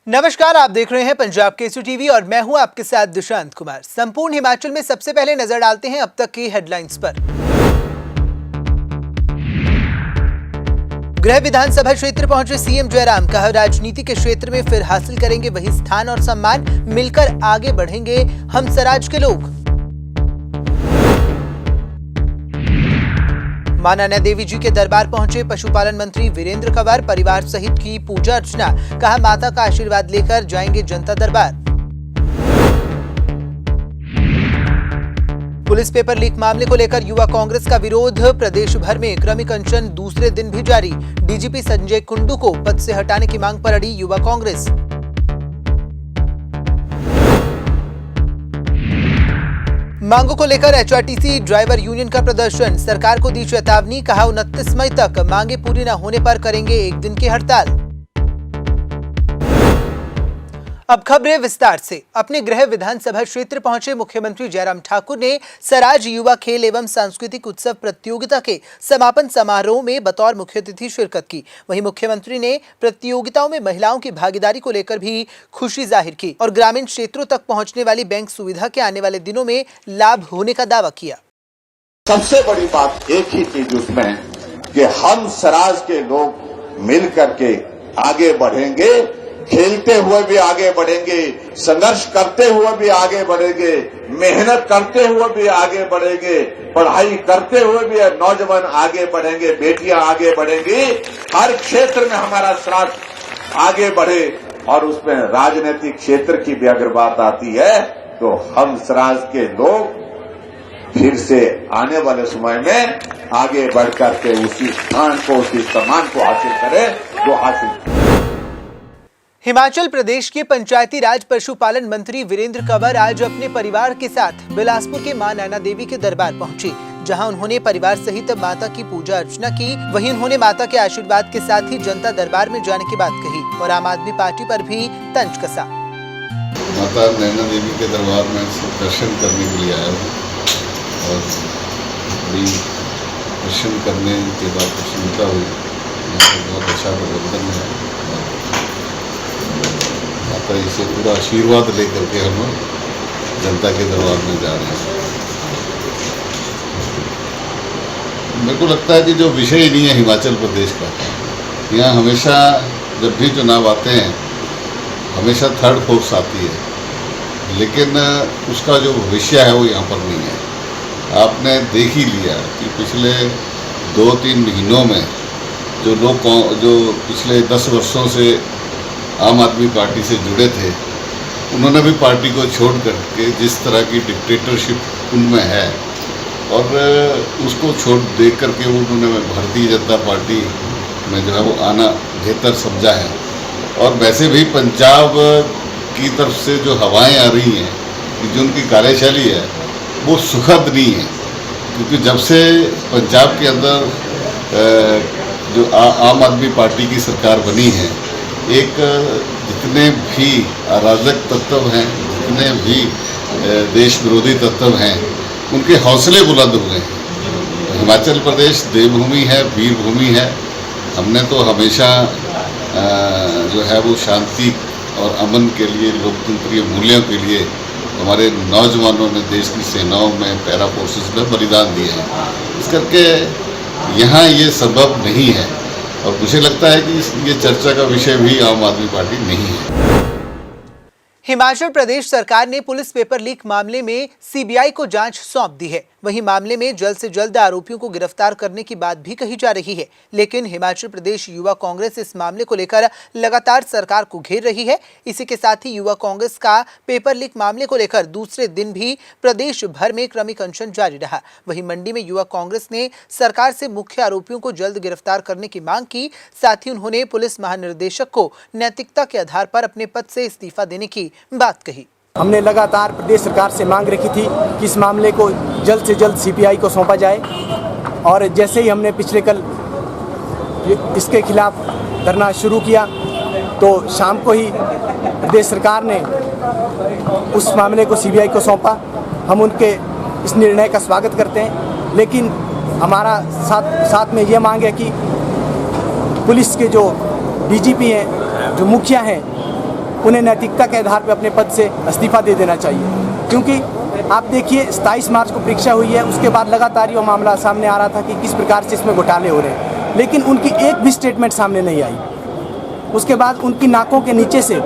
नमस्कार, आप देख रहे हैं पंजाब केसरी टीवी और मैं हूं आपके साथ दुशांत कुमार। संपूर्ण हिमाचल में सबसे पहले नजर डालते हैं अब तक की हेडलाइंस पर। गृह विधानसभा क्षेत्र पहुंचे सीएम जयराम, कहा राजनीति के क्षेत्र में फिर हासिल करेंगे वही स्थान और सम्मान, मिलकर आगे बढ़ेंगे हम स्वराज के लोग। मां नैना देवी जी के दरबार पहुंचे पशुपालन मंत्री वीरेंद्र कंवर, परिवार सहित की पूजा अर्चना, कहा माता का आशीर्वाद लेकर जाएंगे जनता दरबार। पुलिस पेपर लीक मामले को लेकर युवा कांग्रेस का विरोध, प्रदेश भर में क्रमिक अनशन दूसरे दिन भी जारी। डीजीपी संजय कुंडू को पद से हटाने की मांग पर अड़ी युवा कांग्रेस। मांगों को लेकर एचआरटीसी ड्राइवर यूनियन का प्रदर्शन, सरकार को दी चेतावनी, कहा 29 मई तक मांगे पूरी न होने पर करेंगे एक दिन की हड़ताल। अब खबरें विस्तार से। अपने गृह विधानसभा क्षेत्र पहुंचे मुख्यमंत्री जयराम ठाकुर ने स्वराज युवा खेल एवं सांस्कृतिक उत्सव प्रतियोगिता के समापन समारोह में बतौर मुख्य अतिथि शिरकत की। वहीं मुख्यमंत्री ने प्रतियोगिताओं में महिलाओं की भागीदारी को लेकर भी खुशी जाहिर की और ग्रामीण क्षेत्रों तक पहुंचने वाली बैंक सुविधा के आने वाले दिनों में लाभ होने का दावा किया। सबसे बड़ी बात एक ही चीज उसमें कि हम स्वराज के लोग मिल करके आगे बढ़ेंगे, खेलते हुए भी आगे बढ़ेंगे, संघर्ष करते हुए भी आगे बढ़ेंगे, मेहनत करते हुए भी आगे बढ़ेंगे, पढ़ाई करते हुए भी नौजवान आगे बढ़ेंगे, बेटियां आगे बढ़ेंगी। हर क्षेत्र में हमारा स्वराज आगे बढ़े और उसमें राजनीतिक क्षेत्र की भी अगर बात आती है तो हम स्वराज के लोग फिर से आने वाले समय में आगे बढ़ करके उसी स्थान को, उसी सम्मान को हासिल करें जो हासिल। हिमाचल प्रदेश के पंचायती राज पशुपालन मंत्री वीरेंद्र कंवर आज अपने परिवार के साथ बिलासपुर के मां नैना देवी के दरबार पहुंचे, जहां उन्होंने परिवार सहित माता की पूजा अर्चना की। वहीं उन्होंने माता के आशीर्वाद के साथ ही जनता दरबार में जाने की बात कही और आम आदमी पार्टी पर भी तंज कसा। माता नैना देवी के दरबार में दर्शन करने के लिए आया हूँ और दर्शन करने के बाद प्रसन्नता हुई। बहुत अच्छा प्रबंधन है, माता जी से पूरा आशीर्वाद लेकर के हम जनता के दरबार में जा रहे हैं। मेरे को लगता है कि जो विषय ही नहीं है हिमाचल प्रदेश का, यहाँ हमेशा जब भी चुनाव आते हैं हमेशा थर्ड फोर्स आती है, लेकिन उसका जो भविष्य है वो यहाँ पर नहीं है। आपने देख ही लिया कि पिछले 2-3 महीनों में जो लोग जो पिछले 10 वर्षों से आम आदमी पार्टी से जुड़े थे, उन्होंने भी पार्टी को छोड़ करके जिस तरह की डिक्टेटरशिप उनमें है और उसको छोड़ दे करके उन्होंने भारतीय जनता पार्टी में जो है वो आना बेहतर समझा है। और वैसे भी पंजाब की तरफ से जो हवाएं आ रही हैं कि जो उनकी कार्यशैली है वो सुखद नहीं है, क्योंकि जब से पंजाब के अंदर जो आम आदमी पार्टी की सरकार बनी है, एक जितने भी अराजक तत्व हैं, जितने भी देश विरोधी तत्व हैं, उनके हौसले बुलंद हुए हैं। हिमाचल प्रदेश देवभूमि है, वीर भूमि है। हमने तो हमेशा जो है वो शांति और अमन के लिए, लोकतंत्रीय मूल्यों के लिए हमारे नौजवानों ने देश की सेनाओं में, पैरा फोर्सेस में बलिदान दिए हैं। इस करके यहाँ ये संभव नहीं है और मुझे लगता है कि ये चर्चा का विषय भी आम आदमी पार्टी नहीं है। हिमाचल प्रदेश सरकार ने पुलिस पेपर लीक मामले में सीबीआई को जांच सौंप दी है। वहीं मामले में जल्द से जल्द आरोपियों को गिरफ्तार करने की बात भी कही जा रही है, लेकिन हिमाचल प्रदेश युवा कांग्रेस इस मामले को लेकर लगातार सरकार को घेर रही है। इसी के साथ ही युवा कांग्रेस का पेपर लीक मामले को लेकर दूसरे दिन भी प्रदेश भर में क्रमिक अनशन जारी रहा। वहीं मंडी में युवा कांग्रेस ने सरकार से मुख्य आरोपियों को जल्द गिरफ्तार करने की मांग की। साथ ही उन्होंने पुलिस महानिदेशक को नैतिकता के आधार पर अपने पद से इस्तीफा देने की बात कही। हमने लगातार प्रदेश सरकार से मांग रखी थी कि इस मामले को जल्द से जल्द सीबीआई को सौंपा जाए और जैसे ही हमने पिछले कल इसके खिलाफ धरना शुरू किया तो शाम को ही प्रदेश सरकार ने उस मामले को सीबीआई को सौंपा। हम उनके इस निर्णय का स्वागत करते हैं, लेकिन हमारा साथ में ये मांग है कि पुलिस के जो डीजीपी हैं, जो मुखिया हैं, उन्हें नैतिकता के आधार पर अपने पद से इस्तीफा दे देना चाहिए। क्योंकि आप देखिए 27 मार्च को परीक्षा हुई है, उसके बाद लगातार ये मामला सामने आ रहा था कि किस प्रकार से इसमें घोटाले हो रहे हैं, लेकिन उनकी एक भी स्टेटमेंट सामने नहीं आई। उसके बाद उनकी नाकों के नीचे से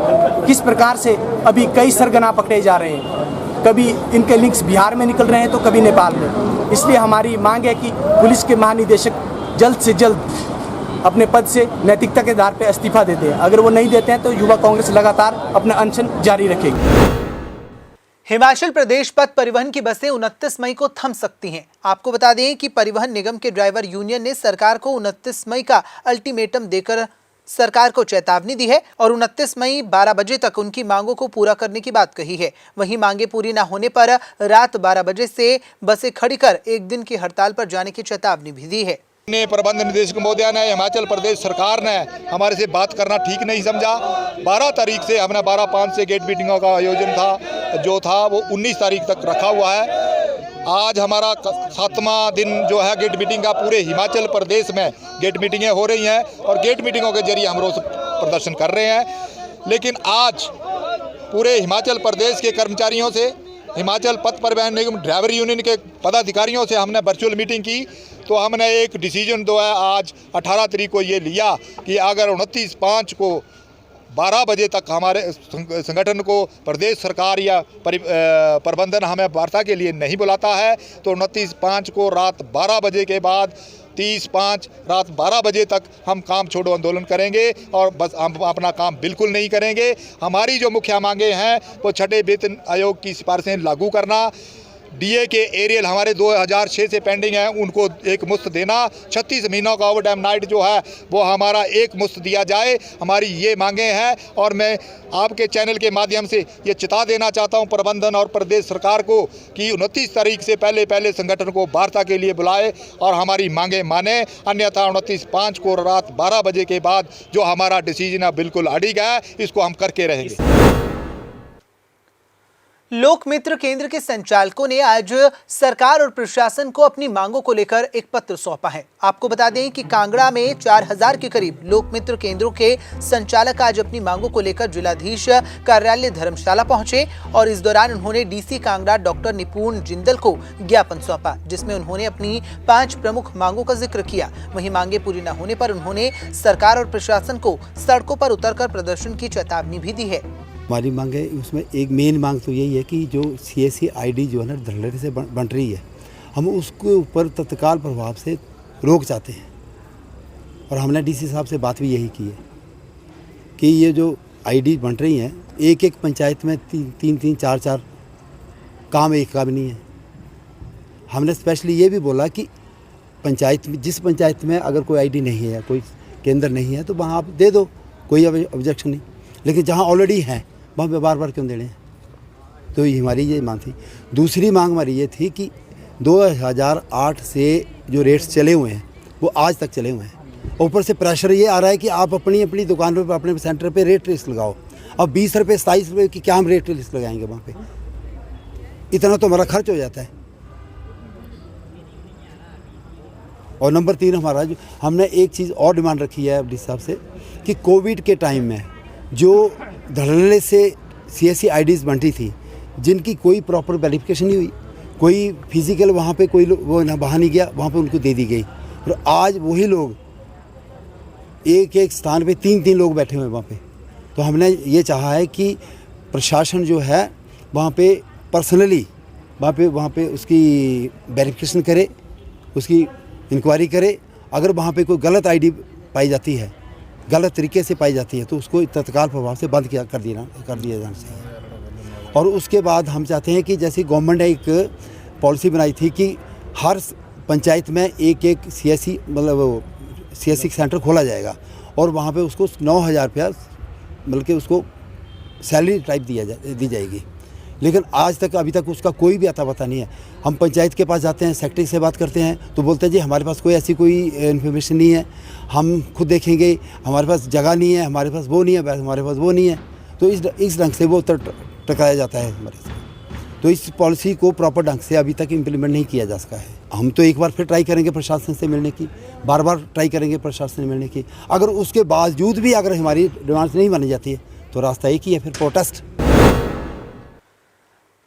किस प्रकार से अभी कई सरगना पकड़े जा रहे हैं, कभी इनके लिंक्स बिहार में निकल रहे हैं तो कभी नेपाल में। इसलिए हमारी मांग है कि पुलिस के महानिदेशक जल्द से जल्द अपने पद से नैतिकता के आधार पर इस्तीफा देते हैं। अगर वो नहीं देते हैं तो युवा कांग्रेस लगातार अपना अनशन जारी रखेगी। हिमाचल प्रदेश पथ परिवहन की बसें 29 मई को थम सकती हैं। आपको बता दें कि परिवहन निगम के ड्राइवर यूनियन ने सरकार को 29 मई का अल्टीमेटम देकर सरकार को चेतावनी दी है और 29 मई 12 बजे तक उनकी मांगों को पूरा करने की बात कही है। वहीं मांगे पूरी न होने पर रात 12 बजे से बसें खड़ी कर एक दिन की हड़ताल पर जाने की चेतावनी भी दी है। प्रबंध निदेशक महोदय ने हिमाचल प्रदेश सरकार ने हमारे से बात करना ठीक नहीं समझा। 12 तारीख से हमने 12/5 से गेट मीटिंगों का आयोजन था वो 19 तारीख तक रखा हुआ है। आज हमारा 7वां दिन जो है गेट मीटिंग का। पूरे हिमाचल प्रदेश में गेट मीटिंगें हो रही हैं और गेट मीटिंगों के जरिए हम रोष प्रदर्शन कर रहे हैं। लेकिन आज पूरे हिमाचल प्रदेश के कर्मचारियों से, हिमाचल पथ परिवहन निगम ड्राइवर यूनियन के पदाधिकारियों से हमने वर्चुअल मीटिंग की तो हमने एक डिसीजन जो है आज 18 तारीख को ये लिया कि अगर 29/5 को 12 बजे तक हमारे संगठन को प्रदेश सरकार या प्रबंधन हमें वार्ता के लिए नहीं बुलाता है तो 29/5 को रात 12 बजे के बाद 30/5 रात 12 बजे तक हम काम छोड़ो आंदोलन करेंगे और बस हम अपना काम बिल्कुल नहीं करेंगे। हमारी जो मुख्य मांगे हैं वो छठे वेतन आयोग की सिफारिशें लागू करना, डीए के एरियल हमारे 2006 से पेंडिंग है उनको एक मुश्त देना, 36 महीनों का ओवरटाइम नाइट जो है वो हमारा एक मुश्त दिया जाए। हमारी ये मांगे हैं और मैं आपके चैनल के माध्यम से ये चिता देना चाहता हूं प्रबंधन और प्रदेश सरकार को कि 29 तारीख से पहले संगठन को वार्ता के लिए बुलाए और हमारी मांगे माने, अन्यथा 29/5 को रात 12 बजे के बाद जो हमारा डिसीजन है बिल्कुल अड़िग है, इसको हम करके रहेंगे। लोक मित्र केंद्र के संचालकों ने आज सरकार और प्रशासन को अपनी मांगों को लेकर एक पत्र सौंपा है। आपको बता दें कि कांगड़ा में 4000 के करीब लोक मित्र केंद्रों के संचालक आज अपनी मांगों को लेकर जिलाधीश कार्यालय धर्मशाला पहुंचे और इस दौरान उन्होंने डीसी कांगड़ा डॉक्टर निपुण जिंदल को ज्ञापन सौंपा, जिसमें उन्होंने अपनी 5 प्रमुख मांगों का जिक्र किया। वहीं मांगे पूरी न होने पर उन्होंने सरकार और प्रशासन को सड़कों पर उतरकर प्रदर्शन की चेतावनी भी दी है। हमारी मांग है, उसमें एक मेन मांग तो यही है कि जो CSC ID जो है ना धड़ल्ले से बन रही है, हम उसके ऊपर तत्काल प्रभाव से रोक चाहते हैं। और हमने DC साहब से बात भी यही की है कि ये जो ID बन रही हैं, एक पंचायत में 3-3, 4-4 काम एक का भी नहीं है। हमने स्पेशली ये भी बोला कि पंचायत में, जिस पंचायत में अगर कोई ID नहीं है, कोई केंद्र नहीं है तो वहाँ आप दे दो, कोई ऑब्जेक्शन नहीं, लेकिन जहाँ ऑलरेडी है वहाँ पे बार देने हैं। तो ये हमारी ये मांग थी। दूसरी मांग हमारी ये थी कि 2008 से जो रेट्स चले हुए हैं वो आज तक चले हुए हैं। ऊपर से प्रेशर ये आ रहा है कि आप अपनी दुकान पर, अपने सेंटर पे रेट लिस्ट लगाओ। अब 20 रुपये 27 रुपये की क्या हम रेट लिस्ट लगाएंगे वहाँ पे? इतना तो हमारा खर्च हो जाता है। और नंबर 3 हमारा जो हमने एक चीज़ और डिमांड रखी है डी साहब से कि कोविड के टाइम में जो धड़ल्ले से CSC IDs बनती थी, जिनकी कोई प्रॉपर वेरिफिकेशन नहीं हुई, कोई फिजिकल वहाँ पे कोई वो ना बाहर नहीं गया, वहाँ पे उनको दे दी गई। और आज वही लोग एक स्थान पे 3-3 लोग बैठे हुए हैं वहाँ पे। तो हमने ये चाहा है कि प्रशासन जो है वहाँ पे पर्सनली वहाँ पे उसकी वेरिफिकेशन करे, उसकी इंक्वायरी करे। अगर वहाँ पे कोई गलत ID पाई जाती है, गलत तरीके से पाई जाती है, तो उसको तत्काल प्रभाव से बंद कर दिया जाना चाहिए। और उसके बाद हम चाहते हैं कि जैसे गवर्नमेंट ने एक पॉलिसी बनाई थी कि हर पंचायत में एक CSC मतलब CSC सेंटर खोला जाएगा और वहाँ पे उसको 9,000 रुपया बल्कि उसको सैलरी टाइप दी जाएगी। लेकिन आज तक अभी तक उसका कोई भी अता पता नहीं है। हम पंचायत के पास जाते हैं, सेक्रेटरी से बात करते हैं तो बोलते हैं जी हमारे पास कोई ऐसी कोई इन्फॉर्मेशन नहीं है, हम खुद देखेंगे, हमारे पास जगह नहीं है, हमारे पास वो नहीं है, हमारे पास वो नहीं है। तो इस ढंग से वो टकराया जाता है हमारे से। तो इस पॉलिसी को प्रॉपर ढंग से अभी तक इम्प्लीमेंट नहीं किया जा सका है। हम तो एक बार फिर ट्राई करेंगे प्रशासन से मिलने की, बार ट्राई करेंगे प्रशासन से मिलने की। अगर उसके बावजूद भी अगर हमारी डिमांड्स नहीं मानी जाती है तो रास्ता एक ही है, फिर प्रोटेस्ट।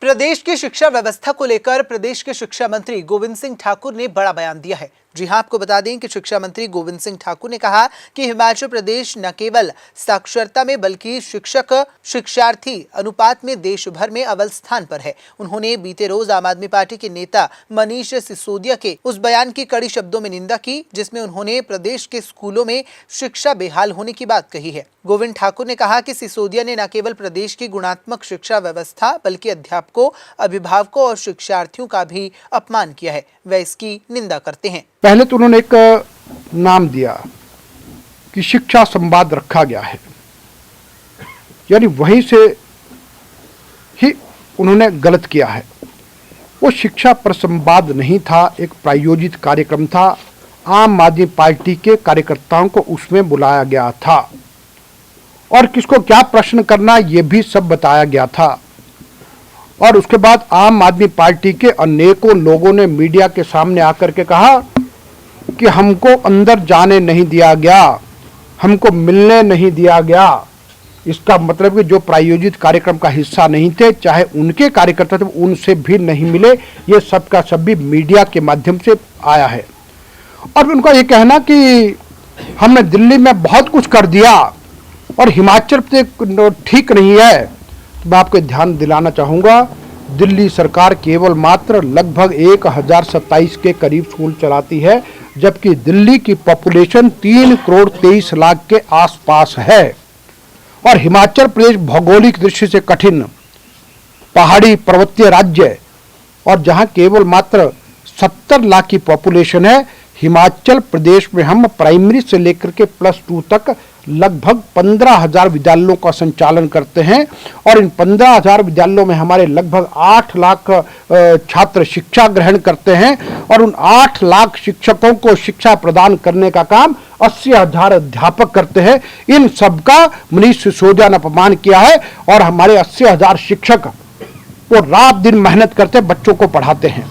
प्रदेश की शिक्षा व्यवस्था को लेकर प्रदेश के शिक्षा मंत्री गोविंद सिंह ठाकुर ने बड़ा बयान दिया है। जी हां, आपको बता दें कि शिक्षा मंत्री गोविंद सिंह ठाकुर ने कहा कि हिमाचल प्रदेश न केवल साक्षरता में बल्कि शिक्षक शिक्षार्थी अनुपात में देश भर में अव्वल स्थान पर है। उन्होंने बीते रोज आम आदमी पार्टी के नेता मनीष सिसोदिया के उस बयान की कड़ी शब्दों में निंदा की जिसमें उन्होंने प्रदेश के स्कूलों में शिक्षा बेहाल होने की बात कही है। गोविंद ठाकुर ने कहा कि सिसोदिया ने न केवल प्रदेश की गुणात्मक शिक्षा व्यवस्था बल्कि अध्यापकों, अभिभावकों और शिक्षार्थियों का भी अपमान किया है। वे इसकी निंदा करते हैं। पहले तो उन्होंने एक नाम दिया कि शिक्षा संवाद रखा गया है, यानी वहीं से ही उन्होंने गलत किया है। वो शिक्षा पर संवाद नहीं था, एक प्रायोजित कार्यक्रम था। आम आदमी पार्टी के कार्यकर्ताओं को उसमें बुलाया गया था और किसको क्या प्रश्न करना ये भी सब बताया गया था। और उसके बाद आम आदमी पार्टी के अनेकों लोगों ने मीडिया के सामने आकर के कहा कि हमको अंदर जाने नहीं दिया गया, हमको मिलने नहीं दिया गया। इसका मतलब कि जो प्रायोजित कार्यक्रम का हिस्सा नहीं थे, चाहे उनके कार्यकर्ता थे, उनसे भी नहीं मिले। ये सब का सब भी मीडिया के माध्यम से आया है। और उनका ये कहना कि हमने दिल्ली में बहुत कुछ कर दिया और हिमाचल प्रदेश ठीक नहीं है, तो मैं आपको ध्यान दिलाना चाहूँगा, दिल्ली सरकार केवल मात्र लगभग 1027 के करीब स्कूल चलाती है, जबकि दिल्ली की पॉपुलेशन 3,23,00,000 के आसपास है। और हिमाचल प्रदेश भौगोलिक दृष्टि से कठिन पहाड़ी पर्वतीय राज्य और जहां केवल मात्र 70 लाख की पॉपुलेशन है, हिमाचल प्रदेश में हम प्राइमरी से लेकर के +2 तक लगभग 15,000 विद्यालयों का संचालन करते हैं। और इन 15,000 विद्यालयों में हमारे लगभग 8 लाख छात्र शिक्षा ग्रहण करते हैं और उन 8 लाख शिक्षकों को शिक्षा प्रदान करने का काम 80,000 अध्यापक करते हैं। इन सबका मनीष सिसोदिया ने अपमान किया है और हमारे 80,000 शिक्षक वो रात दिन मेहनत करते बच्चों को पढ़ाते हैं।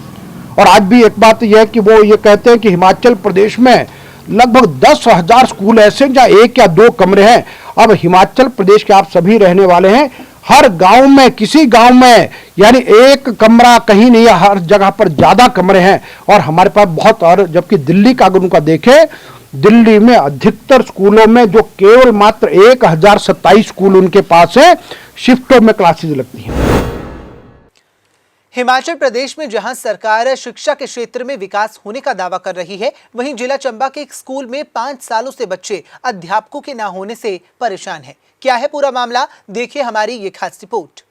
और आज भी एक बात यह है कि वो ये कहते हैं कि हिमाचल प्रदेश में लगभग 10,000 स्कूल ऐसे जहाँ 1 या 2 कमरे हैं। अब हिमाचल प्रदेश के आप सभी रहने वाले हैं, हर गांव में किसी गांव में यानी 1 कमरा कहीं नहीं है, हर जगह पर ज़्यादा कमरे हैं। और हमारे पास बहुत, और जबकि दिल्ली का अगर उनका देखें, दिल्ली में अधिकतर स्कूलों में जो केवल मात्र 1027 स्कूल उनके पास है, शिफ्टों में क्लासेज लगती हैं। हिमाचल प्रदेश में जहां सरकार शिक्षा के क्षेत्र में विकास होने का दावा कर रही है, वहीं जिला चंबा के एक स्कूल में 5 सालों से बच्चे अध्यापकों के न होने से परेशान हैं। क्या है पूरा मामला, देखिए हमारी ये खास रिपोर्ट।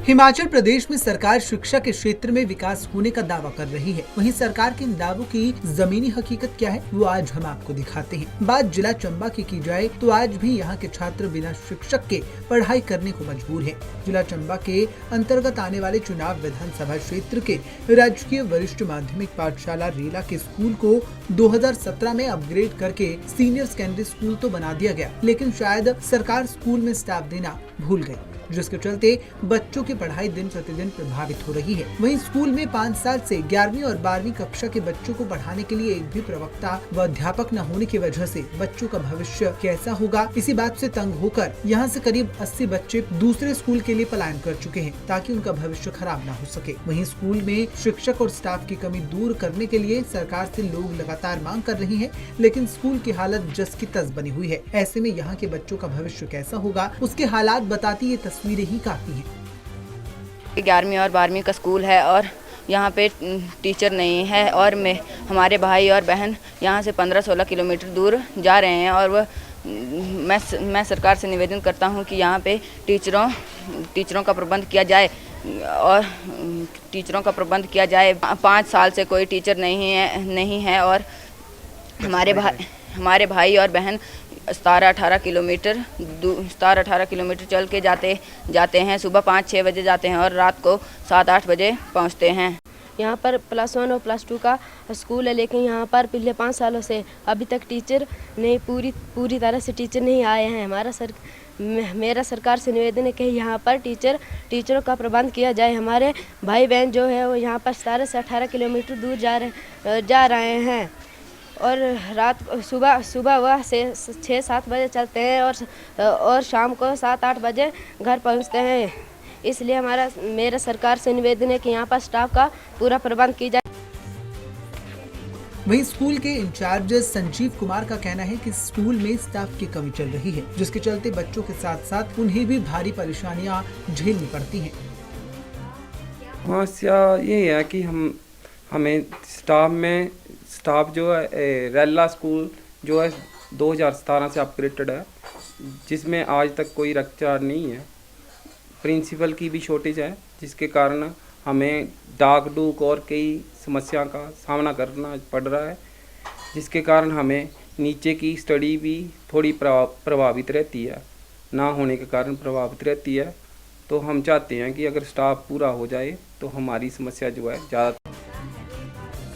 हिमाचल प्रदेश में सरकार शिक्षा के क्षेत्र में विकास होने का दावा कर रही है, वहीं सरकार के इन दावों की जमीनी हकीकत क्या है वो आज हम आपको दिखाते हैं। बात जिला चंबा की जाए तो आज भी यहाँ के छात्र बिना शिक्षक के पढ़ाई करने को मजबूर हैं। जिला चंबा के अंतर्गत आने वाले चुनाव विधानसभा क्षेत्र के राजकीय वरिष्ठ माध्यमिक पाठशाला रेला के स्कूल को 2017 में अपग्रेड करके सीनियर सेकेंडरी स्कूल तो बना दिया गया, लेकिन शायद सरकार स्कूल में स्टाफ देना भूल गई, जिसके चलते बच्चों की पढ़ाई दिन प्रतिदिन प्रभावित हो रही है। वहीं स्कूल में 5 साल से 11वीं और 12वीं कक्षा के बच्चों को पढ़ाने के लिए एक भी प्रवक्ता व अध्यापक न होने की वजह से बच्चों का भविष्य कैसा होगा, इसी बात से तंग होकर यहां से करीब 80 बच्चे दूसरे स्कूल के लिए पलायन कर चुके हैं ताकि उनका भविष्य खराब न हो सके। वहीं स्कूल में शिक्षक और स्टाफ की कमी दूर करने के लिए सरकार से लोग लगातार मांग कर रहे हैं, लेकिन स्कूल की हालत जस की तस बनी हुई है। ऐसे में यहाँ के बच्चों का भविष्य कैसा होगा, उसके हालात बताती ये तस्वीरें ही काफी हैं। 11वीं और 12वीं का स्कूल है और यहाँ पे टीचर नहीं है और हमारे भाई और बहन यहाँ से 15-16 किलोमीटर दूर जा रहे हैं। और मैं सरकार से निवेदन करता हूँ कि यहाँ पे टीचरों का प्रबंध किया जाए और टीचरों का प्रबंध किया जाए। 5 साल से कोई टीचर नहीं है और हमारे भाई और बहन 17-18 किलोमीटर चल के जाते हैं। सुबह 5-6 बजे जाते हैं और रात को 7-8 बजे पहुंचते हैं। यहाँ पर +1 और +2 का स्कूल है, लेकिन यहाँ पर पिछले 5 सालों से अभी तक टीचर नहीं पूरी तरह से टीचर नहीं आए हैं। मेरा सरकार से निवेदन है कि यहाँ पर टीचरों का प्रबंध किया जाए। हमारे भाई बहन जो है वो यहाँ पर 17 से 18 किलोमीटर दूर जा रहे हैं और सुबह वह से 6-7 बजे चलते हैं और शाम को 7-8 बजे घर पहुँचते हैं। इसलिए मेरा सरकार से निवेदन है कि यहाँ पर स्टाफ का पूरा प्रबंध किया जाए। वहीं स्कूल के इंचार्ज संजीव कुमार का कहना है कि स्कूल में स्टाफ की कमी चल रही है, जिसके चलते बच्चों के साथ साथ उन्हें भी भारी परेशानियां झेलनी पड़ती हैं। समस्या ये है कि हमें स्टाफ जो है रेला स्कूल जो है 2017 से अपग्रेडेड है, जिसमें आज तक कोई रखचार नहीं है। प्रिंसिपल की भी शॉर्टेज है, जिसके कारण हमें डाक डूक और कई समस्या का सामना करना पड़ रहा है, जिसके कारण हमें नीचे की स्टडी भी थोड़ी प्रभावित रहती है, ना होने के कारण प्रभावित रहती है। तो हम चाहते हैं कि अगर स्टाफ पूरा हो जाए तो हमारी समस्या जो है ज़्यादा।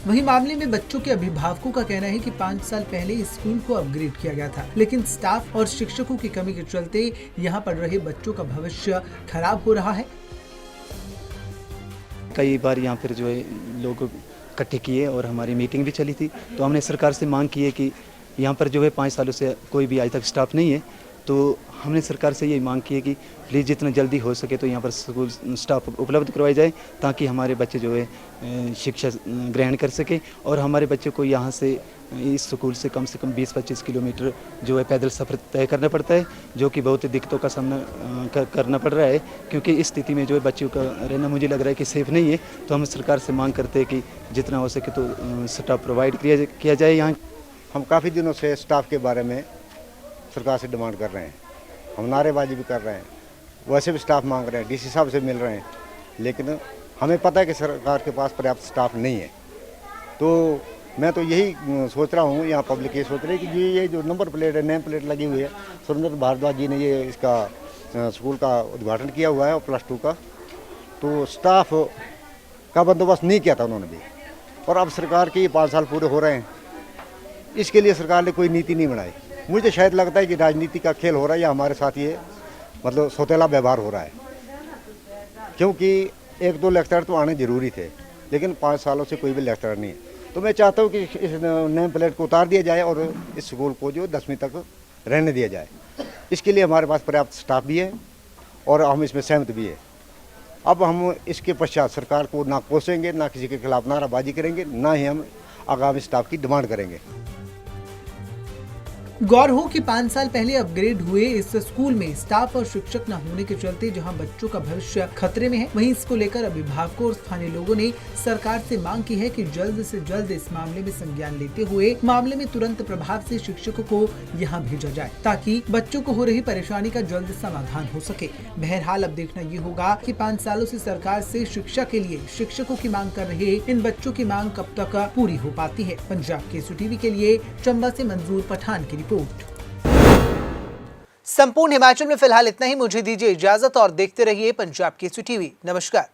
वहीं मामले में बच्चों के अभिभावकों का कहना है कि 5 साल पहले इस स्कूल को अपग्रेड किया गया था, लेकिन स्टाफ और शिक्षकों की कमी के चलते यहाँ पढ़ रहे बच्चों का भविष्य खराब हो रहा है। कई बार यहाँ पर जो है लोग इकट्ठे किए और हमारी मीटिंग भी चली थी, तो हमने सरकार से मांग की है कि यहाँ पर जो है 5 सालों से कोई भी आज तक स्टाफ नहीं है, तो हमने सरकार से ये मांग की है कि प्लीज़ जितना जल्दी हो सके तो यहाँ पर स्कूल स्टाफ उपलब्ध करवाई जाए, ताकि हमारे बच्चे जो है शिक्षा ग्रहण कर सके और हमारे बच्चों को यहाँ से इस स्कूल से कम 20-25 किलोमीटर जो है पैदल सफ़र तय करना पड़ता है, जो कि बहुत दिक्कतों का सामना करना पड़ रहा है, क्योंकि इस स्थिति में जो है बच्चों का रहना मुझे लग रहा है कि सेफ़ नहीं है। तो हम सरकार से मांग करते हैं कि जितना हो सके तो स्टाफ प्रोवाइड किया जाए यहाँ। हम काफ़ी दिनों से स्टाफ के बारे में सरकार से डिमांड कर रहे हैं, हम नारेबाजी भी कर रहे हैं, वैसे भी स्टाफ मांग रहे हैं, डीसी साहब से मिल रहे हैं, लेकिन हमें पता है कि सरकार के पास पर्याप्त स्टाफ नहीं है। तो मैं तो यही सोच रहा हूँ, यहाँ पब्लिक ये सोच रही है कि ये जो नंबर प्लेट है, नेम प्लेट लगी हुई है, सुरेंद्र भारद्वाज जी ने ये इसका स्कूल का उद्घाटन किया हुआ है और +2 का, तो स्टाफ का बंदोबस्त नहीं किया था उन्होंने भी। और अब सरकार के ये 5 साल पूरे हो रहे हैं, इसके लिए सरकार ने कोई नीति नहीं बनाई। मुझे तो शायद लगता है कि राजनीति का खेल हो रहा है या हमारे साथ ये मतलब सौतेला व्यवहार हो रहा है, क्योंकि 1-2 लेक्चर तो आने ज़रूरी थे, लेकिन 5 सालों से कोई भी लेक्चर नहीं है। तो मैं चाहता हूँ कि इस नेम प्लेट को उतार दिया जाए और इस स्कूल को जो 10वीं तक रहने दिया जाए। इसके लिए हमारे पास पर्याप्त स्टाफ भी है और हम इसमें सहमत भी है। अब हम इसके पश्चात सरकार को ना कोसेंगे, ना किसी के खिलाफ नाराबाजी करेंगे, ना ही हम आगामी स्टाफ की डिमांड करेंगे। गौर हो कि 5 साल पहले अपग्रेड हुए इस स्कूल में स्टाफ और शिक्षक न होने के चलते जहां बच्चों का भविष्य खतरे में है, वहीं इसको लेकर अभिभावकों और स्थानीय लोगों ने सरकार से मांग की है कि जल्द से जल्द इस मामले में संज्ञान लेते हुए मामले में तुरंत प्रभाव से शिक्षकों को यहां भेजा जाए, ताकि बच्चों को हो रही परेशानी का जल्द समाधान हो सके। बहरहाल अब देखना ये होगा कि 5 सालों से सरकार से शिक्षा के लिए शिक्षकों की मांग कर रहे इन बच्चों की मांग कब तक पूरी हो पाती है। पंजाब केसरी टीवी के लिए चंबा से मंजूर पठान की रिपोर्ट। संपूर्ण हिमाचल में फिलहाल इतना ही। मुझे दीजिए इजाजत और देखते रहिए पंजाब केसरी टीवी। नमस्कार।